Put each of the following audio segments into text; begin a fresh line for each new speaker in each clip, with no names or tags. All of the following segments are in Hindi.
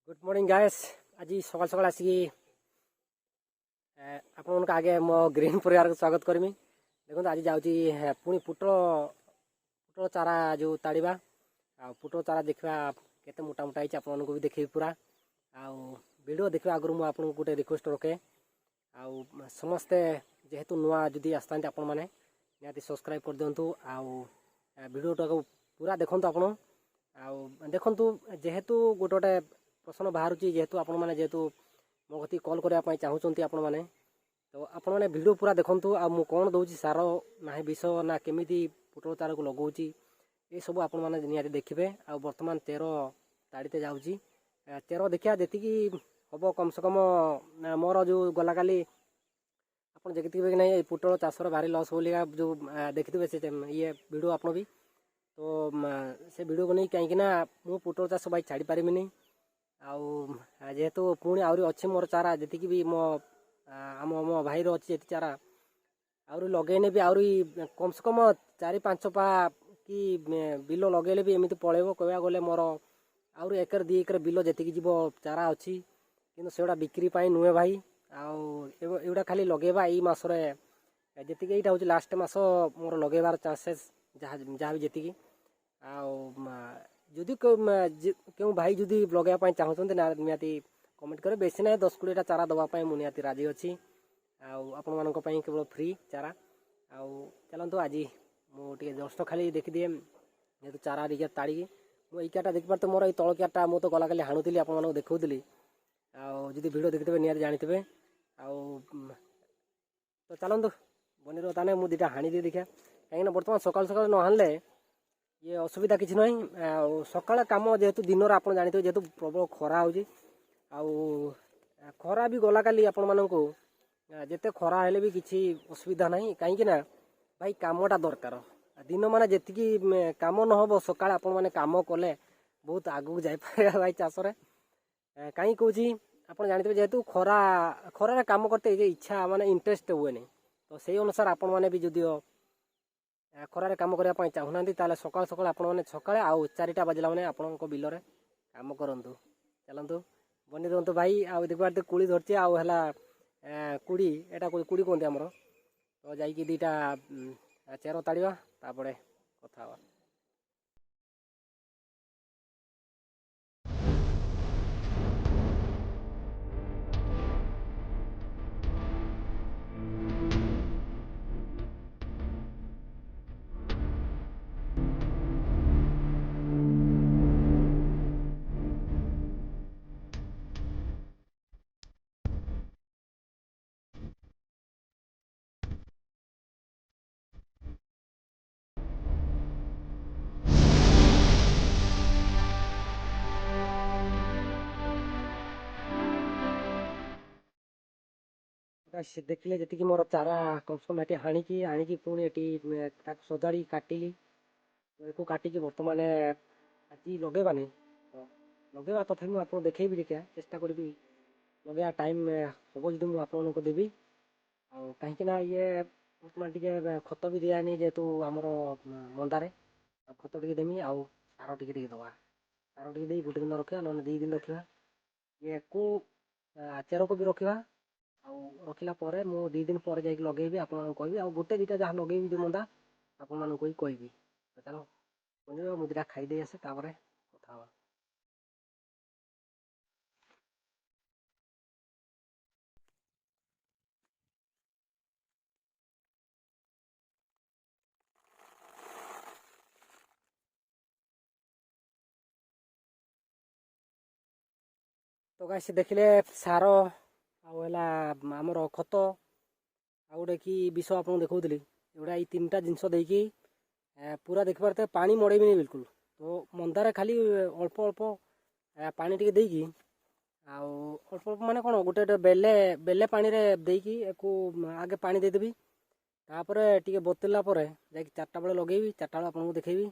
Good morning guys. आज सकाल सकाल आसिक आपण आगे मो ग्रीन परिवार को स्वागत करमी। देखो आज जाऊँगी पुणी पुटल पुटल चारा जो ताड़ा आ पुटल चारा देखा केते मोटा मोटा है आपन को भी देखेबी पूरा आउ वीडियो देखा आगु मुझे आपको गोटे रिक्वेस्ट रखे आउ समस्ते जेहेतु नुआ जदि आसता आपण मैंने निहाती सब्सक्राइब कर दिंतु आउ वीडियो टाक पूरा देखु आपण आउ देखु जेहेतु गोटे गोटे प्रश्न बाहर जेहेतु आपण मैंने जेहेतु मो कती कॉल करने चाहूँगी आपण मैंने तो आपण मैंने वीडियो पूरा देखु आ मु कौन दौर सार ना विष ना केमी पुटल चारा को लगाऊँ ये सब आपण मैंने निहाती देखिए। आ बर्तमान 13 ताड़ीते जाऊँगी 13 देखिया जी हम कम से कम मोर जो गला काली आप देखिए कि नहीं पुटल चाषर भारी लस बोलिका जो देखिथे से ये वीडियो आप भी तो से वीडियो को नहीं कहीं मु पुटल चाष भाई छाड़ी पारिनी आउ जेहेतु पुणी आहरी अच्छी मोर चारा जी भी मो आम मो भाई अच्छी ये चारा आहरी लगेने भी आहरी कम से कम 4-5 पा कि बिल लगेले भी एमती पलैब कह गले मोर आहरी 1-2 एकर बिल जी जीव चारा अच्छी कि से बिक्री नुहे भाई आउटा खाली लगेबा यही मसरे जी यहाँ हूँ लास्ट मस मोर लगेबार चांसेस जहाँ भी जी आदि क्यों भाई जदि लगे चाहते निहाती कमेंट करे बेसी ना 10-20 चारा दवापाई मुझे निहाती राजी अच्छी आपण मान केवल फ्री चारा आउ चलतु आज मुझे जस्ट खाली देखीदिए जेहतु चारा टे ताड़ी मुझे इकाटा देखिपार तो मोर तल क्याटा मुझे तो गला खाली हाणुली आपको देखी आदि भिडियो देखिथे निहाती जानी तो चलतु बनी रे मुझे 2टा हाणी दी देखा कहीं बर्तमान सकाल सकाल न हाणले ये असुविधा किसी ना सकाल कम जेहेतु दिन आप जानते जेहेतु प्रबल खरा हो खरा भी गला काली आपण मानक जिते खरा हेले भी किसी असुविधा ना कहीं भाई कामटा दरकार दिन मान जी कम न हम सका आपण मैंने कम कले बहुत आगू जापर भाई चाषे कहीं कौच आप जानते जेहेतु खरा खरार कम करते इच्छा माने इंटरेस्ट हुए नहीं तो से अनुसार आपण मैंने भी जदि खरार कम करने चाहूना ताले सकाल सकाल आपण मैंने सकाଳେ आउ 4टा बाजिला मैंने आपण बिल में कम करूँ चलतु बनी रुहतु भाई आउ देखिए कुड़ी धरती आउला कुड़ी एटा कुड़ी कहते आमर तो जाकि 2टा चेर ताड़ा तापर कथा देखिले जी मोर चारा कम ये हाणी पुणी ये सजाड़ी काटिली को काटिकी बर्तमान आज लगेबानी तो लगेबा तथा मुझे आपको देखेबी देखा चेष्टा करी लगे टाइम हम जी मुझे आपको देवी कहीं ये बर्तमान टे खत भी दियानी जेहेतु आमर मंदारे खत टे देमी आउ सार टे दवा सार टे गोटे दिन रखा ना 2 दिन रखा ये को चेर को भी रखा रखला मु 2 दिन पर जाकि लगे आप कहि आ गोटे 2टा जहाँ लगे जो मंदा आपण कहि चलो मुझे 2टा खाईदे आसे कथा तो गाइस देखिले सार आमर खत आउटे कि विष आप देखी एगुड़ा ये 3टा जिनस देकी पूरा देख पारे पानी मड़ेबी बिल्कुल तो मंदार खाली अल्प अल्प पानी टे देकी अल्प अल्प माने कौन गोटे बेले बेले पानी रे देकी आगे पानी देदेवी तापर टे बतला जा 4टा बेले लगेबी 4टा बेले आपको देखेबी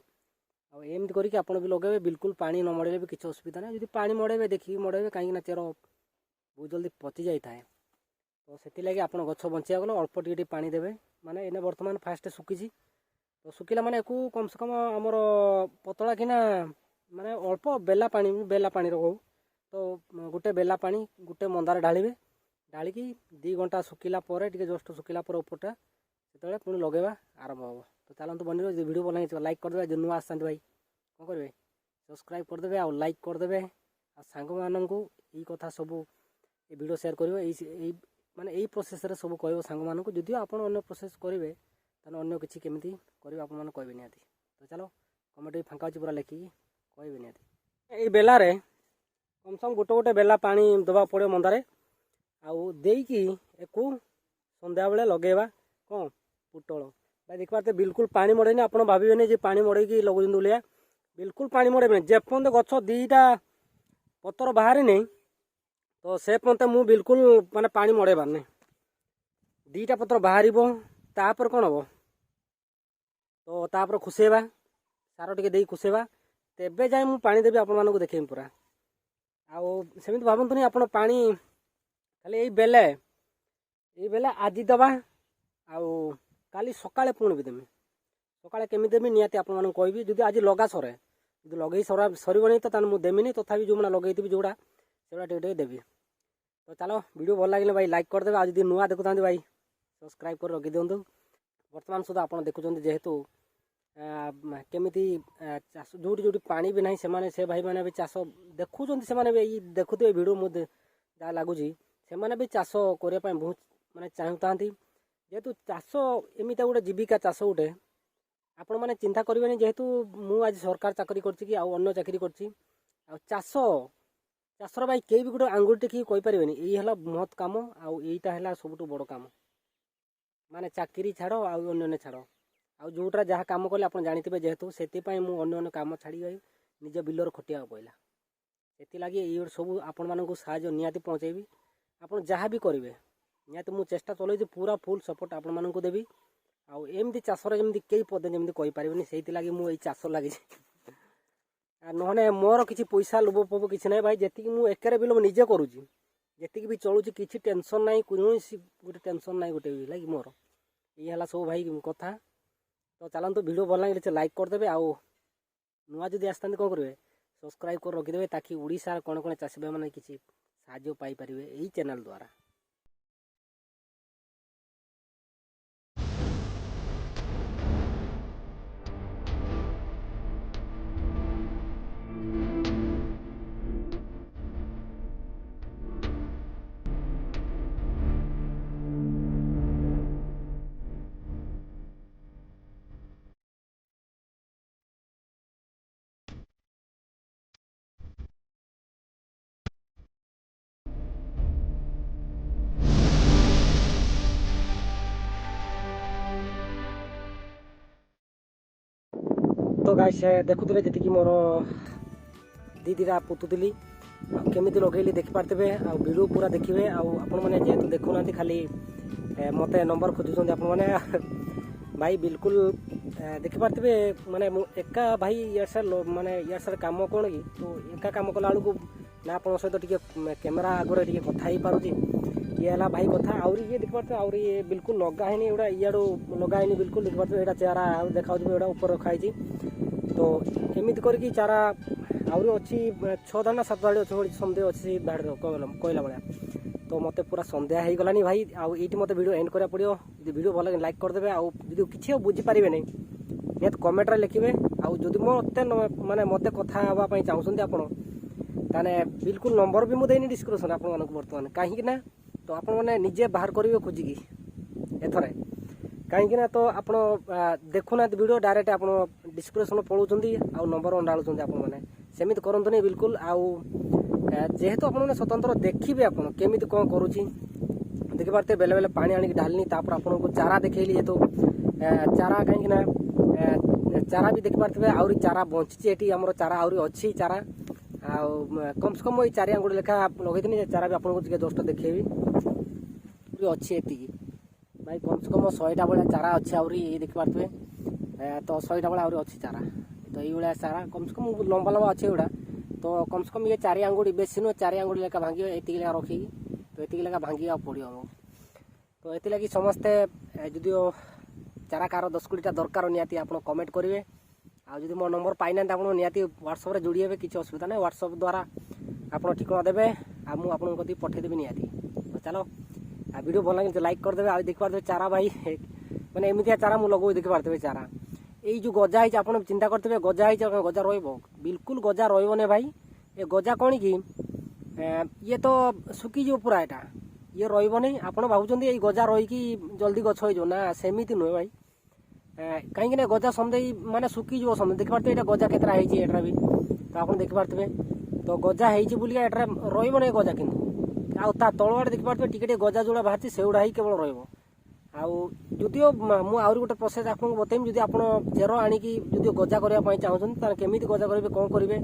एमती करके आप भी लगे बिल्कुल पानी न मड़े भी किसी असुविधा ना जो पानी मड़े देखिए मड़े कहीं चेर बहुत जल्दी पचि जाए तो से लगे आप गछ बचा गले अल्प टे पानी देवे माने एने बर्तमान फास्ट सुखी तो सुखिला माने कम से कम आमर पतला कि माने अल्प बेला पानी रो तो गोटे बेला पानी गोटे मंदार ढालिबे ढालिकी 2 घंटा सुखिला जस्ट सुखिला उपरटा से पुणी लगेवा आरंभ हम। तो चलते बनी वीडियो बना लाइक करदे जो नुआ आसता भाई कौन करेंगे सब्सक्राइब करदे आ लाइक करदे आ सांग मानू यही कथा सब ये वीडियो शेयर करेंगे माने यही प्रोसेस रे सब कह सांग मानू जदि आप प्रोसेस करेंगे तो अन्य किसी केमी कर कहबे निहाती। तो चलो कमेंट फाँका पूरा लिखिकी कहबे निहाती ये बेलारे कम से कम गोटे गोटे बेला पानी दबा पड़े मंदारे आउ देकी एको संध्या बेले लगेवा कौन पुटल भाई देख पारे बिल्कुल पानी मड़ेनी आप भावे पानी मड़ेकी लगुन लिया बिल्कुल पानी मड़ेबे जेपर्यंत गछ 2टा पतर बाहरी नहीं तो से पर्यंत मु बिल्कुल माने पानी मड़ेबार नहीं 2टा पतर बाहर तापर कौन हम तो तापर खुसेबा सार टिके दे खुसेबा तेबे जाए मु पानी देवी आपण मानक देखेबी पूरा आउ सेमती भावतुनि आप पानी खाली यही बेले आज दबा आउ काली सकाळे पुणी भी देमी सकाळे केमी देमी निहाती आप कहबी जदि आज लगा सरे जो लगे सरबनी तो मुझे देमिनी तथापि जो लगे जोड़ा से टे देवी। तो चलो वीडियो भल लगे भाई लाइक करदे आज जब नुआ देखुता भाई सब्सक्राइब कर रखी दिंतु। बर्तमान सुधा आप देखुं जेहेतु केमिति चाष जो पानी भी ना से भाई मैंने भी चाष देखुं से देखुए वीडियो मुझे जहाँ लगुच से भी चाष करने बहुत माने चाहता जेहेतु चाष एमती गोटे जीविका चाष गोटे आपण मैंने चिंता करेंगे जेहेतु मु आज सरकार चाकरी करछि अन्य चाकरी करछि चाष चाषर भाई कई भी गोटे आंगुल टेक कहींपारे यही है महत् कम आईटा है सब बड़ कम माने चाकरी छाड़ अन्य छाड़ आउ जोटा जहाँ कम कले आप जानते जेहेतु से मुझे कम छाड़ी निज बिलर खटिया पड़ा से ये सब आपण मानक साहय निहाती पहुँचेबी आप जहाँ भी करेंगे निहाती मुझे चेष्टा चलई पूरा फुल सपोर्ट आपण मानक देवी आमती चाषर जमी कई पदे जमी कहींपारे से मुझे चाष लगी नहने मोर किसी पैसा लोभ फोभ किसी ना भाई जी मुझे एकर बिल निजे करुँची जी भी चलुची किसी टेंशन ना कौन गोटे टेंशन ना गोटे भी लगे मोर ये है सब भाई कथा। तो चलते वीडियो भल लगे लाइक करदे आउ नुआ जदि आसता कौन करेंगे सब्सक्राइब कर रखिदे ताकि ओडिशा कौन कौन चाषी भाई मैंने किसी साहाय्य पाइपर यही चैनल द्वारा। तो गाइस देखुते जी मोर दीदीरा पुतुली केमी लगे देखिपारे आ वीडियो पूरा देखिए आपने जेहेतु देखुना खाली मत नंबर खोजुंट आप भाई बिल्कुल देखिपारे माने एका भाई यार माने यार कम कौन कि तो एका कम कला बेलू ना आप सहित टे कैमेरा आगे टे कथा ही पारुची ये है भाई कथा आउरी ये देखिपारे आउरी बिल्कुल लगानी एटा इाड़ू लगानी बिल्कुल देखिपारे यहाँ चारा देखा यहाँ ऊपर रखाई। तो एमती करके चारा आउरी अच्छी 6 दाना 7 दाड़ी अच्छी सन्देह अच्छी कहला भाया। तो मत पूरा सन्देह हो गलानी भाई आईटी मत वीडियो एंड करा पड़ो वीडियो भल लगे लाइक करदे आदि किसी बुझीपारे नहीं निहत कमेंट लिखे आदि मत माने मत कथा हाँपाई चाहते आपने बिल्कुल नंबर भी मुझे डिस्क्रिप्शन आप बर्तमान कहीं तो आप निजे बाहर करेंगे खोजिकी एथर कहीं तो आप देखुना वीडियो डायरेक्ट आप डिस्क्रिप्शन पढ़ुंट आ नंबर अंडालुंट आपने सेमती करतुनि बिल्कुल आउ जेहेतु आप स्वतंत्र देखिए आपमी कौन करुच्ची देखिपारे बेले बेले पानी आनिक ढालनी आपको चारा देखली जेहेतु चारा कहीं चारा भी देखिपारे आउरी चारा बंची ये आम चारा आउरी अच्छी चारा कम से कम ये 4 आंगुठी लेखा लगे चारा भी आपको जस्ट देखेबी अच्छी एति भाई कम से कम 100टा भाया चारा अच्छे आउरी देखिपारे तो 100टा भाया आउरी अच्छी चारा तो ये चारा कम से कम लंबा लंबा अच्छे गुड़ा तो कम से कम ये 4 आंगुठी बेसी नुह 4 आंगुठी लेखा भांगी ये रखी तो ये लेखा भांगी पड़ो हम। तो ये लगी समस्ते जदिओ चारा कार 10-20टा दरकार निहाती आप कमेंट करेंगे आदि मो नंबर पाई ना आप निहाती व्हाट्सएप जोड़ी हे किसी असुविधा ना व्हाट्सएप द्वारा ଆପଣ ଠିକଣା ଦେବେ ଆଉ ମୁଁ ଆପଣଙ୍କ କତିକି ପଠେଇଦେବି ନିହାତି। ଚାଲ ଭିଡ଼ିଓ ଭଲ ଲାଗେ ଲାଇକ୍ କରିଦେବେ। ଆଉ ଦେଖିପାରୁଥିବେ ଚାରା ଭାଇ ମାନେ ଏମିତିଆ ଚାରା ମୁଁ ଲଗାଇ ଦେଖିପାରୁଥିବେ ଚାରା ଏଇ ଯେଉଁ ଗଜା ହେଇଛି ଆପଣ ଚିନ୍ତା କରିଥିବେ ଗଜା ହେଇଛି ଗଜା ରହିବ ବିଲକୁଲ ଗଜା ରହିବନି ଭାଇ। ଏ ଗଜା କ'ଣ କି ଇଏ ତ ଶୁଖିଯିବ ପୁରା ଏଇଟା ଇଏ ରହିବନି। ଆପଣ ଭାବୁଛନ୍ତି ଏଇ ଗଜା ରହିକି ଜଲ୍ଦି ଗଛ ହେଇଯିବ ନା ସେମିତି ନୁହେଁ ଭାଇ। କାହିଁକି ନା ଗଜା ସମଦେଇ ମାନେ ଶୁଖିଯିବ ସମଦେଇ ଦେଖିପାରୁଥିବେ ଏଇଟା ଗଜା କେତେଟା ହେଇଛି ଏଟା ବି ତ ଆପଣ ଦେଖିପାରୁଥିବେ ତ ଗଜା ହେଇଛି ବୋଲିକା ଏଟା ରହିବନି ଗଜା କିନ୍ତୁ ଆଉ ତା ତଳ ଆଡ଼େ ଦେଖିପାରୁଥିବେ ଟିକେ ଟିକେ ଗଜା ଯୋଉଟା ବାହାରିଛି ସେଗୁଡ଼ା ହିଁ କେବଳ ରହିବ। ଆଉ ଯଦିଓ ମୁଁ ଆହୁରି ଗୋଟେ ପ୍ରୋସେସ୍ ଆପଣଙ୍କୁ ବତେଇବି ଯଦି ଆପଣ ଚେର ଆଣିକି ଯଦି ଗଜା କରିବା ପାଇଁ ଚାହୁଁଛନ୍ତି ତାହେଲେ କେମିତି ଗଜା କରିବେ କ'ଣ କରିବେ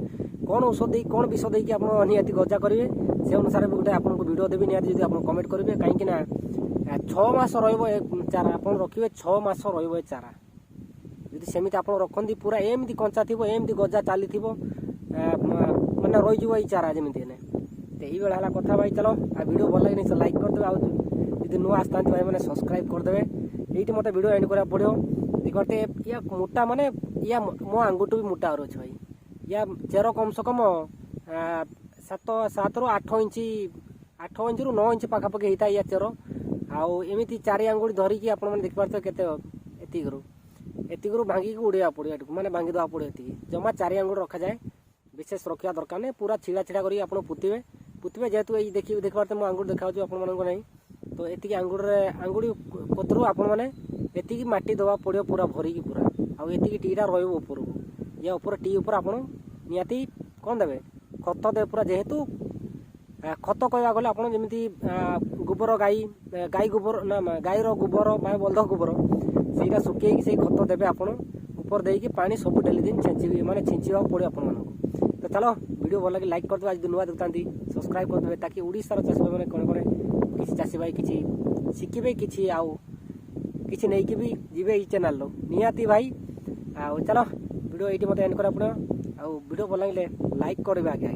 କ'ଣ ଔଷଧ ଦେଇକି କ'ଣ ବିଷ ଦେଇକି ଆପଣ ନିହାତି ଗଜା କରିବେ ସେ ଅନୁସାରେ ବି ଗୋଟେ ଆପଣଙ୍କୁ ଭିଡ଼ିଓ ଦେବି ନିହାତି ଯଦି ଆପଣ କମେଣ୍ଟ କରିବେ। କାହିଁକି ନା 6 ମାସ ରହିବ ଏ ଚାରା ଆପଣ ରଖିବେ 6 ମାସ ରହିବ ଏ ଚାରା ଯଦି ସେମିତି ଆପଣ ରଖନ୍ତି ପୁରା ଏମିତି କଞ୍ଚା ଥିବ ଏମିତି ଗଜା ଚାଲିଥିବ ମାନେ ରହିଯିବ ଏଇ ଚାରା ଯେମିତି ହେଲେ ତ ଏଇଭଳିଆ ହେଲା କଥା ଭାଇ। ଚାଲ ଆଉ ଭିଡ଼ିଓ ଭଲ ଲାଗେ ନିଶ୍ଚୟ ଲାଇକ୍ କରିଦେବେ ଆଉ ଯଦି ନୂଆ ଆସିଥାନ୍ତି ଭାଇ ମାନେ ସବସ୍କ୍ରାଇବ୍ କରିଦେବେ। ଏଇଠି ମୋତେ ଭିଡ଼ିଓ ଏଣ୍ଡ କରିବାକୁ ପଡ଼ିବ ଦେଖିପାରୁଥିବେ ୟା ମୋଟା ମାନେ ୟା ମୋ ଆଙ୍ଗୁଠୁ ବି ମୋଟା ଅଛି ଭାଇ। ୟା ଚେର କମ୍ ସେ କମ୍ 7ରୁ 8 ଇଞ୍ଚ 8 ଇଞ୍ଚରୁ 9 ଇଞ୍ଚ ପାଖାପାଖି ହେଇଥାଏ ୟା ଚେର। ଆଉ ଏମିତି 4 ଆଙ୍ଗୁଠି ଧରିକି ଆପଣମାନେ ଦେଖିପାରୁଥିବେ କେତେ ଏତିକିରୁ ଭାଙ୍ଗିକି ଉଡ଼େଇବାକୁ ପଡ଼ିବ ଏଠିକୁ ମାନେ ଭାଙ୍ଗି ଦେବାକୁ ପଡ଼ିବ ଏତିକି ଜମା 4 ଆଙ୍ଗୁଠି ରଖାଯାଏ ବିଶେଷ ରଖିବା ଦରକାର ନାହିଁ। ପୁରା ଛିଡ଼ା ଛିଡ଼ା କରିକି ଆପଣ ପୁତିବେ ଯେହେତୁ ଏଇ ଦେଖିପାରୁଥିବେ ମୋ ଆଙ୍ଗୁଠି ଦେଖାଯାଉଛି ଆପଣମାନଙ୍କ ନାହିଁ ତ ଏତିକି ଆଙ୍ଗୁଠି କତରୁ ଆପଣମାନେ ଏତିକି ମାଟି ଦେବାକୁ ପଡ଼ିବ ପୁରା ଭରିକି ପୁରା ଆଉ ଏତିକି ଟିଟା ରହିବ ଉପରକୁ ୟା ଉପରେ ଟି ଉପରେ ଆପଣ ନିହାତି କ'ଣ ଦେବେ ଖତ ଦେବେ ପୁରା ଯେହେତୁ ଖତ କହିବାକୁ ଗଲେ ଆପଣ ଯେମିତି ଗୋବର ଗାଈ ଗୋବର ନା ଗାଈର ଗୋବର ବା ବଳଦ ଗୋବର ସେଇଟା ଶୁଖେଇକି ସେଇ ଖତ ଦେବେ ଆପଣ ଉପରେ ଦେଇକି ପାଣି ସବୁ ଡେଲି ଦିନ ଛିଞ୍ଚିବାକୁ ପଡ଼ିବ ଆପଣମାନଙ୍କୁ। ତ ଚାଲ ଭିଡ଼ିଓ ଭଲ ଲାଗେ ଲାଇକ୍ କରିଦେବେ। ଯଦି ନୂଆ ଦେଖୁଥାନ୍ତି ସବସ୍କ୍ରାଇବ୍ କରିଦେବେ ତାକି ଓଡ଼ିଶାର ଚାଷୀ ଭାଇମାନେ କ'ଣ କିଛି ଚାଷୀ ଭାଇ କିଛି ଶିଖିବେ କିଛି ଆଉ କିଛି ନେଇକି ବି ଯିବେ ଏଇ ଚ୍ୟାନେଲ୍ରୁ ନିହାତି ଭାଇ। ଆଉ ଚାଲ ଭିଡ଼ିଓ ଏଇଠି ମୋତେ ଏଣ୍ଡ କରିବାକୁ ପଡ଼ିବ ଆଉ ଭିଡ଼ିଓ ଭଲ ଲାଗିଲେ ଲାଇକ୍ କରିବେ ଆଜ୍ଞା।